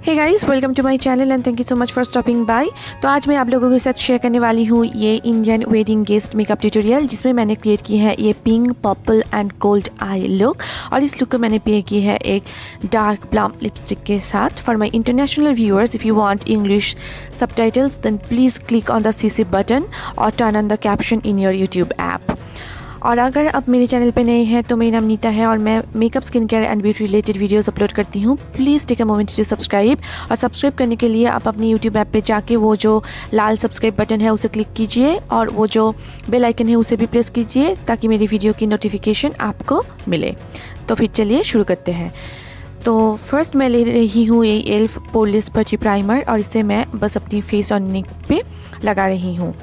Hey guys, welcome to my channel and thank you so much for stopping by. तो आज मैं आप लोगों के साथ शेयर करने वाली हूँ ये Indian wedding guest makeup tutorial, जिसमें मैंने क्रिएट की है ये pink, purple and gold I look. और इस लुक को मैंने पे की है एक डार्क प्लम लिपस्टिक के साथ। For my international viewers, if you want English subtitles then please click on the CC button और turn on the caption in your YouTube app. और अगर आप मेरे चैनल पे नए हैं तो मेरा नाम नीता है और मैं makeup, skin care and beauty related videos upload करती हूँ। Please take a moment to subscribe. और सब्सक्राइब करने के लिए आप अपनी यूट्यूब ऐप पे जाके वो जो लाल सब्सक्राइब बटन है उसे क्लिक कीजिए और वो जो बेल आइकन है उसे भी प्रेस कीजिए ताकि मेरी वीडियो की नोटिफिकेशन आपको मिले। तो फिर चलिए शुरू करते हैं। तो फर्स्ट मैं ले रही हूँ ये एल्फ पोरलेस पची प्राइमर और इसे मैं बस अपनी फेस और नेक पे लगा रही हूँ।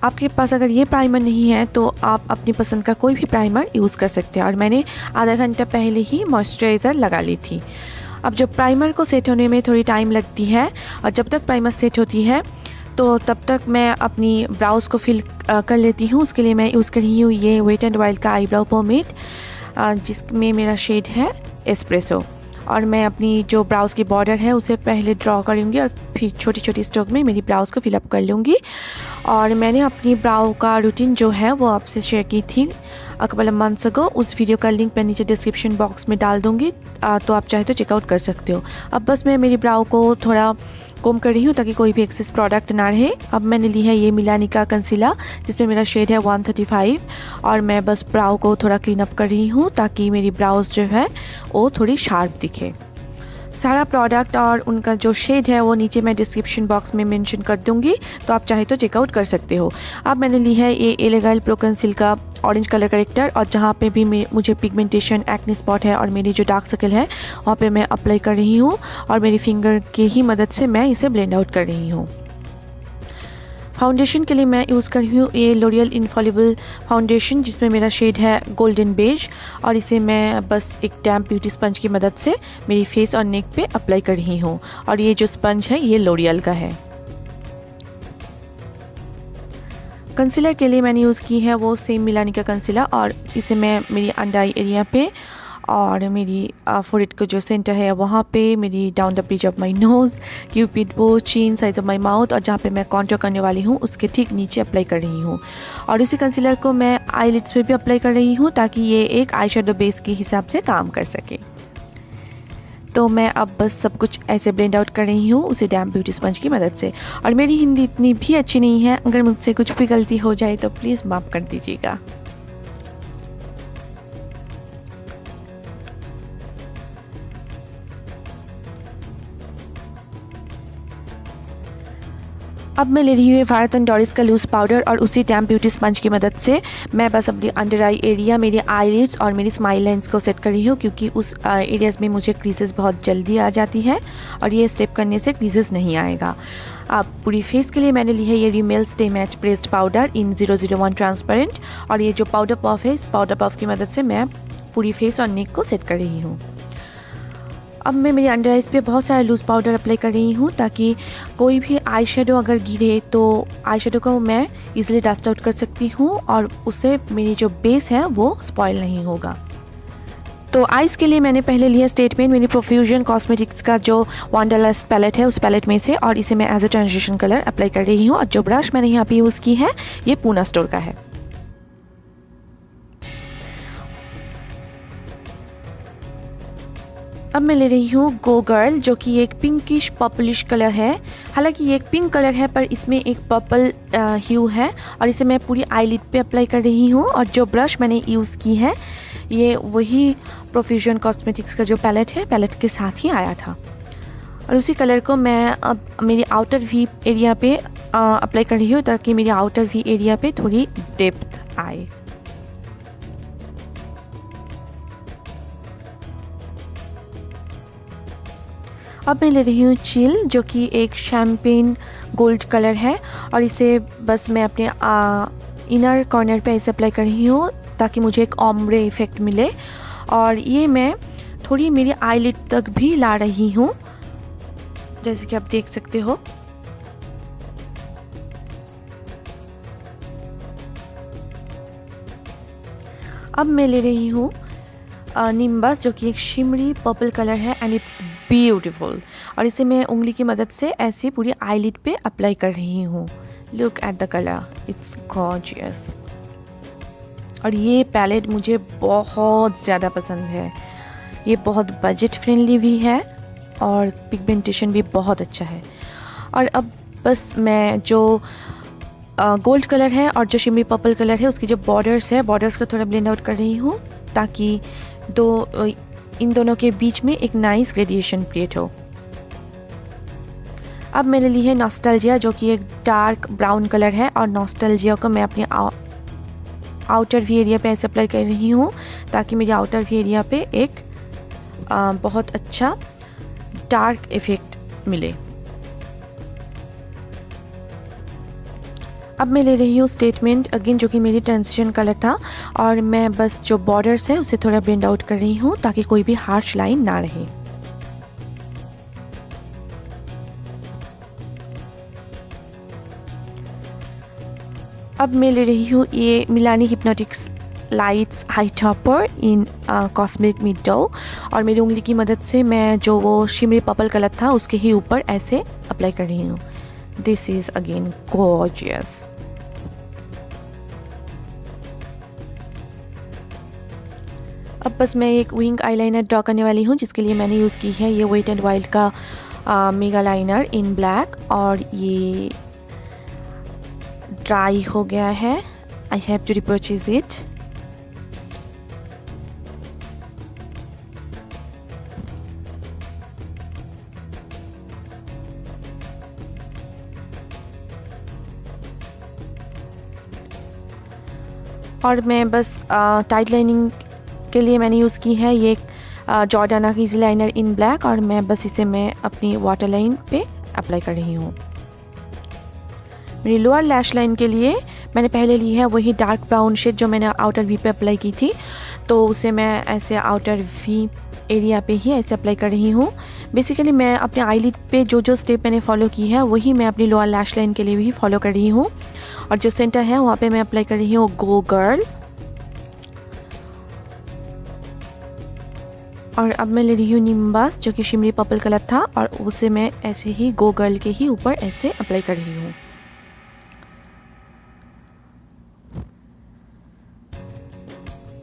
आपके पास अगर ये प्राइमर नहीं है तो आप अपनी पसंद का कोई भी प्राइमर यूज़ कर सकते हैं। और मैंने आधा घंटा पहले ही मॉइस्चराइज़र लगा ली थी। अब जब प्राइमर को सेट होने में थोड़ी टाइम लगती है और जब तक प्राइमर सेट होती है तो तब तक मैं अपनी ब्राउज़ को फिल कर लेती हूँ। उसके लिए मैं यूज़ कर रही हूँ ये वेट एंड वाइल्ड का आईब्राउ पोमेड, जिसमें मेरा शेड है एस्प्रेसो। और मैं अपनी जो ब्राउज़ की बॉर्डर है उसे पहले ड्रॉ करूँगी और फिर छोटी छोटी स्ट्रोक में मेरी ब्राउज़ को फिलअप कर लूँगी। और मैंने अपनी ब्राउ का रूटीन जो है वो आपसे शेयर की थी कपल ऑफ मंथ्स अगो। उस वीडियो का लिंक मैं नीचे डिस्क्रिप्शन बॉक्स में डाल दूँगी, तो आप चाहे तो चेकआउट कर सकते हो। अब बस मैं मेरी ब्राउ को थोड़ा कोम कर रही हूँ ताकि कोई भी एक्सेस प्रोडक्ट ना रहे। अब मैंने ली है ये मिलानी का कंसीलर, जिसमें मेरा शेड है 135 और मैं बस ब्राउ को थोड़ा क्लीन अप कर रही हूँ ताकि मेरी ब्राउज जो है वो थोड़ी शार्प दिखे। सारा प्रोडक्ट और उनका जो शेड है वो नीचे मैं डिस्क्रिप्शन बॉक्स में मेंशन कर दूंगी, तो आप चाहे तो चेकआउट कर सकते हो। अब मैंने ली है ये एलेगाइल प्रो कंसील का ऑरेंज कलर करेक्टर और जहाँ पे भी मुझे पिगमेंटेशन, एक्ने स्पॉट है और मेरी जो डार्क सर्कल है वहाँ पे मैं अप्लाई कर रही हूँ और मेरी फिंगर की ही मदद से मैं इसे ब्लेंड आउट कर रही हूँ। फाउंडेशन के लिए मैं यूज़ कर रही हूँ ये लॉरियल इनफॉलिबल फाउंडेशन, जिसमें मेरा शेड है गोल्डन बेज और इसे मैं बस एक डैम्प ब्यूटी स्पंज की मदद से मेरी फेस और नेक पे अप्लाई कर रही हूँ। और ये जो स्पंज है ये लॉरियल का है। कंसीलर के लिए मैंने यूज़ की है वो सेम मिलानी का कंसीलर और इसे मैं मेरी अंडर आई एरिया पे और मेरी फोरहेड का जो सेंटर है वहाँ पे, मेरी down the bridge of my nose, Cupid bow, chin, size of my mouth और जहाँ पे मैं कॉन्टूर करने वाली हूँ उसके ठीक नीचे अप्लाई कर रही हूँ। और इसी कंसीलर को मैं आईलिड्स पे भी अप्लाई कर रही हूँ ताकि ये एक आई शेडो बेस के हिसाब से काम कर सके। तो मैं अब बस सब कुछ ऐसे ब्लेंड आउट कर रही हूँ उसी डैम्प ब्यूटी स्पंज की मदद से। और मेरी हिंदी इतनी भी अच्छी नहीं है, अगर मुझसे कुछ भी गलती हो जाए तो प्लीज़ माफ़ कर दीजिएगा। अब मैं ले रही हूँ भारत एंड डॉरिस का लूज़ पाउडर और उसी डैम्प ब्यूटी स्पंज की मदद से मैं बस अपनी अंडर आई एरिया, मेरी आईलिड्स और मेरी स्माइल लाइंस को सेट कर रही हूँ, क्योंकि उस एरियाज़ में मुझे क्रीजेस बहुत जल्दी आ जाती है और ये स्टेप करने से क्रीजेस नहीं आएगा। अब पूरी फेस के लिए मैंने ली है ये Rimmel stay matte pressed powder in 001 transparent और ये जो पाउडर पफ है इस पाउडर पफ की मदद से मैं पूरी फेस और नेक को सेट कर रही हूँ। अब मैं मेरी अंडर आइज़ पे बहुत सारा लूज़ पाउडर अप्लाई कर रही हूँ ताकि कोई भी आई शेडो अगर गिरे तो आई शेडो को मैं इजीली डस्ट आउट कर सकती हूँ और उससे मेरी जो बेस है वो स्पॉइल नहीं होगा। तो आइज़ के लिए मैंने पहले लिया स्टेटमेंट मेरी प्रोफ्यूजन कॉस्मेटिक्स का जो वंडरलस्ट पैलेट है उस पैलेट में से, और इसे मैं as a transition colour apply कर रही हूँ। और जो ब्रश मैंने यहाँ पर यूज़ की है ये पूना स्टोर का है। अब मैं ले रही हूँ गो गर्ल, जो कि एक पिंकिश पर्पलिश कलर है। हालांकि ये एक पिंक कलर है पर इसमें एक पर्पल ह्यू है और इसे मैं पूरी आईलिड पे अप्लाई कर रही हूँ। और जो ब्रश मैंने यूज़ की है ये वही प्रोफ्यूजन कॉस्मेटिक्स का जो पैलेट है, पैलेट के साथ ही आया था। और उसी कलर को मैं अब मेरी आउटर वी एरिया पे अप्लाई कर रही हूँ ताकि मेरी आउटर वी एरिया पे थोड़ी डेप्थ आए। अब मैं ले रही हूँ चिल, जो कि एक शैम्पेन गोल्ड कलर है और इसे बस मैं अपने इनर कॉर्नर पे ऐसे अप्लाई कर रही हूँ ताकि मुझे एक ओम्ब्रे इफ़ेक्ट मिले। और ये मैं थोड़ी मेरी आईलिड तक भी ला रही हूँ, जैसे कि आप देख सकते हो। अब मैं ले रही हूँ निम्बस जो कि एक शिमरी पर्पल कलर है एंड इट्स ब्यूटीफुल। और इसे मैं उंगली की मदद से ऐसे पूरी आईलिड पे अप्लाई कर रही हूँ। Look at the colour, it's gorgeous. और ये पैलेट मुझे बहुत ज़्यादा पसंद है। ये बहुत बजट फ्रेंडली भी है और पिगमेंटेशन भी बहुत अच्छा है। और अब बस मैं जो गोल्ड कलर है और जो शिमरी पर्पल कलर है उसकी जो बॉर्डर्स है, बॉर्डर्स को थोड़ा ब्लेंड आउट कर रही हूँ ताकि इन दोनों के बीच में एक नाइस ग्रेडिएशन क्रिएट हो। अब मैंने ली है नॉस्टैल्जिया जो कि एक डार्क ब्राउन कलर है और नॉस्टैल्जिया को मैं अपने आउटर वी एरिया पे ऐसे अप्लाई कर रही हूँ ताकि मेरे आउटर वी एरिया पे एक बहुत अच्छा डार्क इफ़ेक्ट मिले। अब मैं ले रही हूँ स्टेटमेंट अगेन जो कि मेरी ट्रांजिशन कलर था और मैं बस जो बॉर्डर्स है उसे थोड़ा ब्लेंड आउट कर रही हूँ ताकि कोई भी हार्श लाइन ना रहे। अब मैं ले रही हूँ ये Milani hypnotics lights eye topper in cosmetic meadow और मेरी उंगली की मदद से मैं जो वो शिमरी पर्पल कलर था उसके ही ऊपर ऐसे अप्लाई कर रही हूँ। This is again gorgeous. अब बस मैं एक विंग आईलाइनर ड्रॉ करने वाली हूँ जिसके लिए मैंने यूज़ की है ये वेट एंड वाइल्ड का मेगा लाइनर इन ब्लैक और ये ड्राई हो गया है। I have to repurchase it. और मैं बस टाइट लाइनिंग के लिए मैंने यूज़ की है ये जॉर्डाना की इजी लाइनर इन ब्लैक और मैं बस इसे मैं अपनी वाटर लाइन पे अप्लाई कर रही हूँ। मेरी लोअर लैश लाइन के लिए मैंने पहले ली है वही डार्क ब्राउन शेड जो मैंने आउटर वी पे अप्लाई की थी, तो उसे मैं ऐसे आउटर वी एरिया पे ही ऐसे अप्लाई कर रही हूँ। बेसिकली मैं अपने आईलिड पे जो जो स्टेप मैंने फॉलो की है वही मैं अपनी लोअर लैश लाइन के लिए भी फॉलो कर रही हूँ। और जो सेंटर है वहाँ पे मैं अप्लाई कर रही हूँ गो गर्ल। और अब मैं ले रही हूँ निम्बस जो कि शिमरी पर्पल कलर था और उसे मैं ऐसे ही गो गर्ल के ही ऊपर ऐसे अप्लाई कर रही हूँ।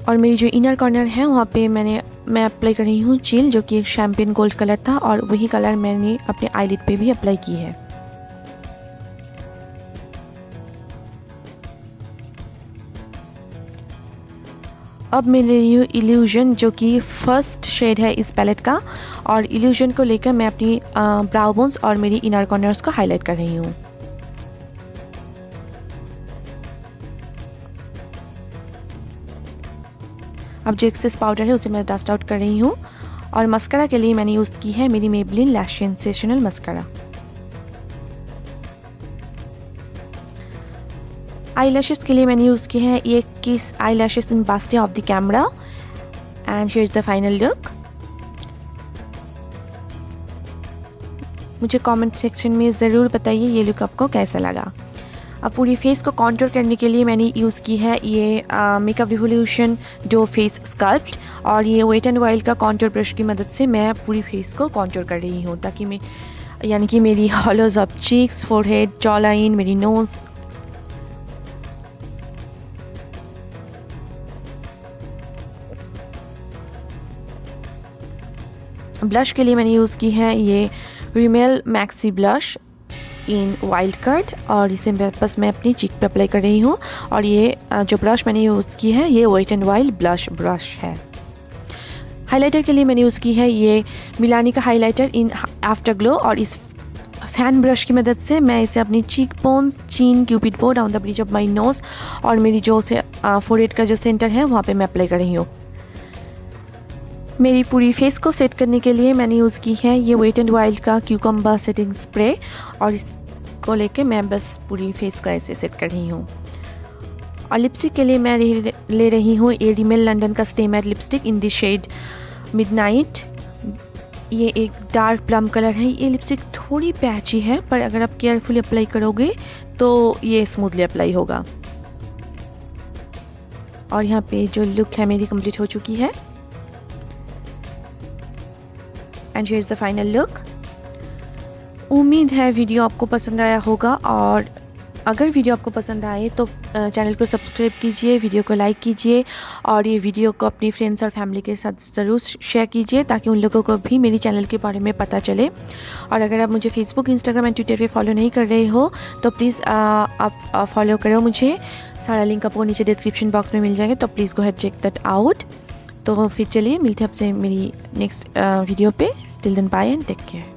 और मेरी जो इनर कॉर्नर है वहाँ पे मैं अप्लाई कर रही हूँ चिल जो कि एक शैम्पेन गोल्ड कलर था और वही कलर मैंने अपने आईलिड पे भी अप्लाई की है। अब मैं ले रही हूँ इल्यूजन जो कि फर्स्ट शेड है इस पैलेट का और इल्यूजन को लेकर मैं अपनी ब्राउ बोन्स और मेरी इनर कॉर्नर्स को हाईलाइट कर रही हूँ। अब जो एक्सेस पाउडर है उसे मैं डस्ट आउट कर रही हूँ। और मस्करा के लिए मैंने यूज़ की है मेरी Maybelline lash sensational mascara. Eye lashes के लिए मैंने यूज़ की है ये किस आई लैशेस इन बास्टिया of the camera and here is the final look. मुझे कमेंट सेक्शन में ज़रूर बताइए ये लुक आपको कैसा लगा। अब पूरी फेस को कॉन्टूर करने के लिए मैंने यूज़ की है ये makeup Revolution duo face sculpt और ये वेट एंड वाइल्ड का कॉन्टूर ब्रश की मदद से मैं पूरी फेस को कॉन्टूर कर रही हूँ ताकि मैं यानी कि मेरी hollows of cheeks, forehead, jaw line, मेरी नोज़, ब्लश के लिए मैंने यूज़ की है ये Rimmel maxi blush in wild cut और इसे बस मैं अपनी चीक पे अप्लाई कर रही हूँ। और ये जो ब्रश मैंने यूज़ की है ये Wet and Wild blush brush है। हाइलाइटर के लिए मैंने यूज़ की है ये मिलानी का हाइलाइटर इन आफ्टर ग्लो और इस फैन ब्रश की मदद से मैं इसे अपनी cheekbones, chin, Cupid bow, down the bridge of my nose और मेरी जो से फोरहेड का जो सेंटर है वहाँ पे मैं अप्लाई कर रही हूँ। मेरी पूरी फेस को सेट करने के लिए मैंने यूज़ की है ये वेट एंड वाइल्ड का क्यूकम्बर सेटिंग स्प्रे और इसको लेके मैं बस पूरी फेस को ऐसे सेट कर रही हूँ। और लिपस्टिक के लिए मैं ले रही हूँ ये रिमेल लंदन का stay matte lipstick in the shade midnight. ये एक डार्क प्लम कलर है। ये लिपस्टिक थोड़ी पैची है पर अगर आप केयरफुली अप्लाई करोगे तो ये स्मूथली अप्लाई होगा। और यहाँ पे जो लुक है मेरी कंप्लीट हो चुकी है। And here is the final look. उम्मीद है वीडियो आपको पसंद आया होगा, और अगर वीडियो आपको पसंद आए तो चैनल को सब्सक्राइब कीजिए, वीडियो को लाइक कीजिए और ये वीडियो को अपनी फ्रेंड्स और फैमिली के साथ ज़रूर शेयर कीजिए ताकि उन लोगों को भी मेरी चैनल के बारे में पता चले। और अगर आप मुझे फेसबुक, इंस्टाग्राम एंड ट्विटर पे फॉलो नहीं कर रहे हो तो प्लीज़ आप फॉलो करो मुझे। सारा लिंक आपको नीचे डिस्क्रिप्शन बॉक्स में मिल जाएंगे, तो please go ahead check that out. तो फिर चलिए मिलते हैं आपसे मेरी नेक्स्ट वीडियो पे। Till then bye and take care.